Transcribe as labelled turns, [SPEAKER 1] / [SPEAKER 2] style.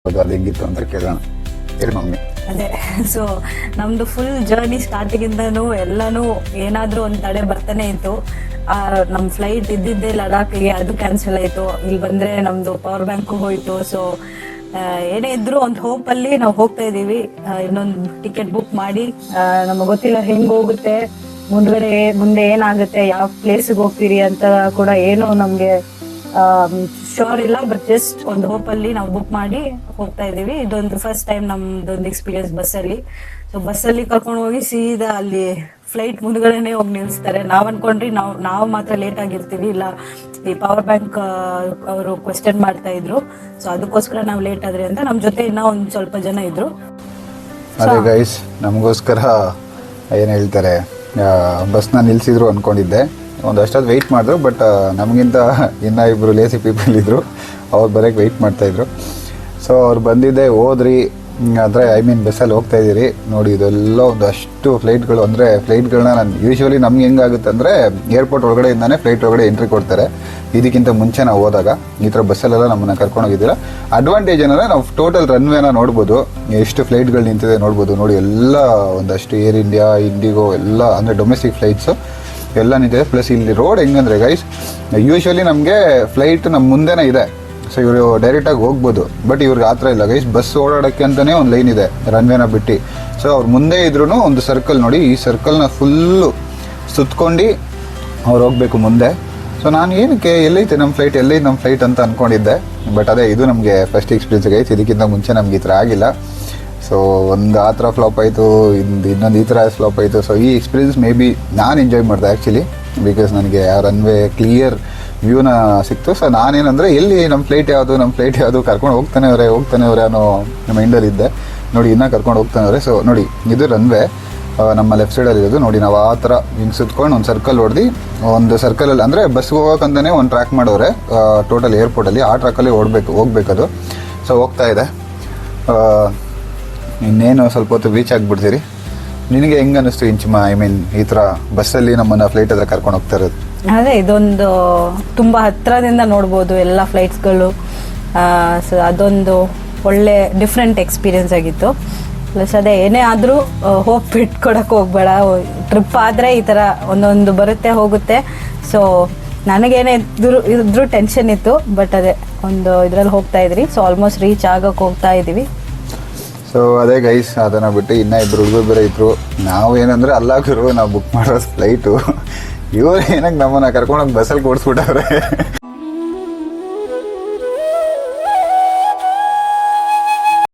[SPEAKER 1] ಅದು ಹೆಂಗಿತ್ತು ಅಂತ ಕೇಳೋಣ. ಹೇಳಿ ಮಮ್ಮಿ.
[SPEAKER 2] ಅದೇ ಸೊ ನಮ್ದು ಫುಲ್ ಜರ್ನಿ ಸ್ಟಾರ್ಟಿಂಗಿಂದನೂ ಎಲ್ಲಾನು ಏನಾದ್ರೂ ಒಂದ್ ತಡೆ ಬರ್ತಾನೆ ಇತ್ತು. ನಮ್ ಫ್ಲೈಟ್ ಇದ್ದಿದ್ದೆ ಲಡಾಖ್ಗೆ, ಅದು ಕ್ಯಾನ್ಸಲ್ ಆಯ್ತು. ಇಲ್ಲಿ ಬಂದ್ರೆ ನಮ್ದು ಪವರ್ ಬ್ಯಾಂಕ್ ಹೋಯ್ತು. ಸೊ ಏನೇ ಇದ್ರು ಒಂದು ಹೋಪ್ ಅಲ್ಲಿ ನಾವು ಹೋಗ್ತಾ ಇದೀವಿ. ಇನ್ನೊಂದು ಟಿಕೆಟ್ ಬುಕ್ ಮಾಡಿ, ನಮಗೆ ಗೊತ್ತಿಲ್ಲ ಹೆಂಗ್ ಹೋಗುತ್ತೆ ಮುಂದೆ ಏನಾಗುತ್ತೆ, ಯಾವ ಪ್ಲೇಸ್ಗೆ ಹೋಗ್ತೀರಿ ಅಂತ ಕೂಡ ಏನೋ ನಮ್ಗೆ ಶೋರ್ ಇಲ್ಲ. ಬಟ್ ಜಸ್ಟ್ ಒಂದು ಹೋಪ್ ಅಲ್ಲಿ ನಾವು ಬುಕ್ ಮಾಡಿ ಹೋಗ್ತಾ ಇದೀವಿ. ಇದೊಂದು ಫಸ್ಟ್ ಟೈಮ್ ನಮ್ದೊಂದು ಎಕ್ಸ್ಪೀರಿಯನ್ಸ್ ಬಸ್ಸಲ್ಲಿ. ಸೊ ಬಸ್ಸಲ್ಲಿ ಕರ್ಕೊಂಡು ಹೋಗಿ ಸೀದಾ ಅಲ್ಲಿ ಫ್ಲೈಟ್ ಮುಂದ್ಗಡೆನೆ ಹೋಗಿ ನಿಲ್ಸ್ತಾರೆ. ನಾವ್ ಅನ್ಕೊಂಡ್ರಿ ನಾವು ಮಾತ್ರ ಲೇಟ್ ಆಗಿರ್ತೀವಿ, ಇಲ್ಲ ಈ ಪವರ್ ಬ್ಯಾಂಕ್ ಅವರು ಕ್ವೆಶ್ಚನ್ ಮಾಡ್ತಾ ಇದ್ರು. ಸೊ ಅದಕ್ಕೋಸ್ಕರ ನಾವು ಲೇಟ್ ಆದ್ರಿ ಅಂತ ನಮ್ ಜೊತೆ ಇನ್ನ ಒಂದ್ ಸ್ವಲ್ಪ ಜನ ಇದ್ರು.
[SPEAKER 1] ಅದೇ ಗೈಸ್, ನಮಗೋಸ್ಕರ ಏನು ಹೇಳ್ತಾರೆ, ಬಸ್ನ ನಿಲ್ಸಿದ್ರು ಅನ್ಕೊಂಡಿದ್ದೆ. ಒಂದಷ್ಟೊತ್ತು ವೆಯ್ಟ್ ಮಾಡಿದ್ರು. ಬಟ್ ನಮಗಿಂತ ಇನ್ನೂ ಇಬ್ಬರು ಲೇಸಿ ಪೀಪಲ್ ಇದ್ದರು, ಅವ್ರು ಬರೋಕ್ಕೆ ವೆಯ್ಟ್ ಮಾಡ್ತಾಯಿದ್ರು. ಸೊ ಅವ್ರು ಬಂದಿದ್ದೆ, ಹೋದ್ರಿ ಅಂದರೆ ಬಸ್ಸಲ್ಲಿ ಹೋಗ್ತಾ ಇದ್ದೀರಿ ನೋಡಿ. ಇದೆಲ್ಲ ಒಂದಷ್ಟು ಫ್ಲೈಟ್ಗಳು, ಅಂದರೆ ಫ್ಲೈಟ್ಗಳನ್ನ ನಾನು ಯೂಶ್ವಲಿ ನಮ್ಗೆ ಹೆಂಗಾಗುತ್ತೆ ಅಂದರೆ ಏರ್ಪೋರ್ಟ್ ಒಳಗಡೆಯಿಂದಾನೇ ಫ್ಲೈಟ್ ಒಳಗಡೆ ಎಂಟ್ರಿ ಕೊಡ್ತಾರೆ. ಇದಕ್ಕಿಂತ ಮುಂಚೆ ನಾವು ಹೋದಾಗ ಈ ಥರ ಬಸ್ಸಲ್ಲೆಲ್ಲ ನಮ್ಮನ್ನು ಕರ್ಕೊಂಡೋಗಿದ್ದೀರ. ಅಡ್ವಾಂಟೇಜ್ ಏನಂದರೆ ನಾವು ಟೋಟಲ್ ರನ್ವೇನ ನೋಡ್ಬೋದು, ಎಷ್ಟು ಫ್ಲೈಟ್ಗಳು ನಿಂತಿದೆ ನೋಡ್ಬೋದು. ನೋಡಿ ಎಲ್ಲ ಒಂದಷ್ಟು ಏರ್ ಇಂಡಿಯಾ, ಇಂಡಿಗೋ ಎಲ್ಲ ಅಂದರೆ ಡೊಮೆಸ್ಟಿಕ್ ಫ್ಲೈಟ್ಸು ಎಲ್ಲ ನಿಂತಿದೆ. ಪ್ಲಸ್ ಇಲ್ಲಿ ರೋಡ್ ಹೆಂಗಂದರೆ ಗೈಸ್, ಯೂಶ್ವಲಿ ನಮಗೆ ಫ್ಲೈಟ್ ನಮ್ಮ ಮುಂದೆನೇ ಇದೆ. ಸೊ ಇವರು ಡೈರೆಕ್ಟಾಗಿ ಹೋಗ್ಬೋದು. ಬಟ್ ಇವ್ರಿಗೆ ಆ ಥರ ಇಲ್ಲ ಗೈಸ್, ಬಸ್ ಓಡಾಡೋಕ್ಕೆ ಅಂತಲೇ ಒಂದು ಲೈನ್ ಇದೆ ರನ್ವೇನ ಬಿಟ್ಟು. ಸೊ ಅವ್ರು ಮುಂದೆ ಇದ್ರೂ ಒಂದು ಸರ್ಕಲ್ ನೋಡಿ, ಈ ಸರ್ಕಲ್ನ ಫುಲ್ಲು ಸುತ್ಕೊಂಡು ಅವ್ರು ಹೋಗಬೇಕು ಮುಂದೆ. ಸೊ ನಾನು ಏನಕ್ಕೆ ಎಲ್ಲೈತೆ ನಮ್ಮ ಫ್ಲೈಟ್ ಅಂತ ಅಂದ್ಕೊಂಡಿದ್ದೆ. ಬಟ್ ಅದೇ ಇದು ನಮಗೆ ಫಸ್ಟ್ ಎಕ್ಸ್ಪೀರಿಯನ್ಸ್ ಗೈಸ್. ಇದಕ್ಕಿಂತ ಮುಂಚೆ ನಮ್ಗೆ ಈ ಥರ ಆಗಿಲ್ಲ. ಸೊ ಒಂದು ಆ ಥರ ಫ್ಲಾಪ್ ಆಯಿತು, ಇನ್ನೊಂದು ಈ ಥರ ಫ್ಲಾಪ್ ಆಯಿತು. ಸೊ ಈ ಎಕ್ಸ್ಪೀರಿಯನ್ಸ್ ಮೇ ಬಿ ನಾನು ಎಂಜಾಯ್ ಮಾಡಿದೆ ಆ್ಯಕ್ಚುಲಿ, ಬಿಕಾಸ್ ನನಗೆ ಆ ರನ್ವೇ ಕ್ಲಿಯರ್ ವ್ಯೂನ ಸಿಕ್ತು. ಸೊ ನಾನೇನಂದರೆ ಎಲ್ಲಿ ನಮ್ಮ ಫ್ಲೈಟ್ ಯಾವುದು ಕರ್ಕೊಂಡು ಹೋಗ್ತಾನೆ ಅವರೇ ಅನ್ನೋ ನಮ್ಮ ಮೈಂಡಲ್ಲಿದ್ದೆ. ನೋಡಿ ಇನ್ನೂ ಕರ್ಕೊಂಡು ಹೋಗ್ತಾನೆ ಅವರೇ. ಸೊ ನೋಡಿ ಇದು ರನ್ವೇ ನಮ್ಮ ಲೆಫ್ಟ್ ಸೈಡಲ್ಲಿ ಇರೋದು. ನೋಡಿ ನಾವು ಆ ಥರ ಹಿಂಗೆ ಸುತ್ಕೊಂಡು ಒಂದು ಸರ್ಕಲ್ ಹೊಡೆದು, ಒಂದು ಸರ್ಕಲಲ್ಲಿ ಅಂದರೆ ಬಸ್ಗೆ ಹೋಗೋಕ್ಕಂತಲೇ ಒಂದು ಟ್ರ್ಯಾಕ್ ಮಾಡೋರೆ ಟೋಟಲ್ ಏರ್ಪೋರ್ಟಲ್ಲಿ. ಆ ಟ್ರ್ಯಾಕಲ್ಲಿ ಹೋಗ್ಬೇಕದು. ಸೊ ಹೋಗ್ತಾ ಇದೆ. ಇನ್ನೇನು ಸ್ವಲ್ಪ ಹೊತ್ತು ರೀಚ್ ಆಗಿಬಿಡ್ತೀರಿ. ನಿನಗೆ ಹೆಂಗೆ ಅನ್ನಿಸ್ತು ಇಂಚಿಮ, ಈ ಥರ ಬಸ್ಸಲ್ಲಿ ನಮ್ಮನ್ನು ಫ್ಲೈಟ್ ಹತ್ರ ಕರ್ಕೊಂಡು ಹೋಗ್ತಾ ಇರೋದು?
[SPEAKER 2] ಅದೇ ಇದೊಂದು ತುಂಬಾ ಹತ್ರದಿಂದ ನೋಡ್ಬೋದು ಎಲ್ಲ ಫ್ಲೈಟ್ಸ್ಗಳು. ಸೊ ಅದೊಂದು ಒಳ್ಳೆ ಡಿಫ್ರೆಂಟ್ ಎಕ್ಸ್ಪೀರಿಯನ್ಸ್ ಆಗಿತ್ತು. ಪ್ಲಸ್ ಅದೇ ಏನೇ ಆದರೂ ಹೋಪ್ ಬಿಟ್ಕೊಡಕ್ಕೆ ಹೋಗ್ಬೇಡ. ಟ್ರಿಪ್ ಆದರೆ ಈ ಥರ ಒಂದೊಂದು ಬರುತ್ತೆ ಹೋಗುತ್ತೆ. ಸೊ ನನಗೇನೇ ಇದ್ರೂ ಟೆನ್ಷನ್ ಇತ್ತು. ಬಟ್ ಅದೇ ಒಂದು ಇದರಲ್ಲಿ ಹೋಗ್ತಾ ಇದ್ರಿ. ಸೊ ಆಲ್ಮೋಸ್ಟ್ ರೀಚ್ ಆಗಕ್ಕೆ ಹೋಗ್ತಾ ಇದ್ದೀವಿ.
[SPEAKER 1] ಸೊ ಅದೇ ಗೈಸ್, ಅದನ್ನು ಬಿಟ್ಟು ಇನ್ನೂ ಇಬ್ಬರು ಹುಡುಗರು ಬೇರೆ ಇದ್ರು. ನಾವು ಏನಂದರೆ ಅಲ್ಲಾಗರು ನಾವು ಬುಕ್ ಮಾಡೋದು ಫ್ಲೈಟು, ಇವರು ಏನಕ್ಕೆ ನಮ್ಮನ್ನು ಕರ್ಕೊಂಡೋಗಿ ಬಸ್ಸಲ್ಲಿ ಕೂಡಿಸ್ಬಿಟ್ಟವ್ರೆ.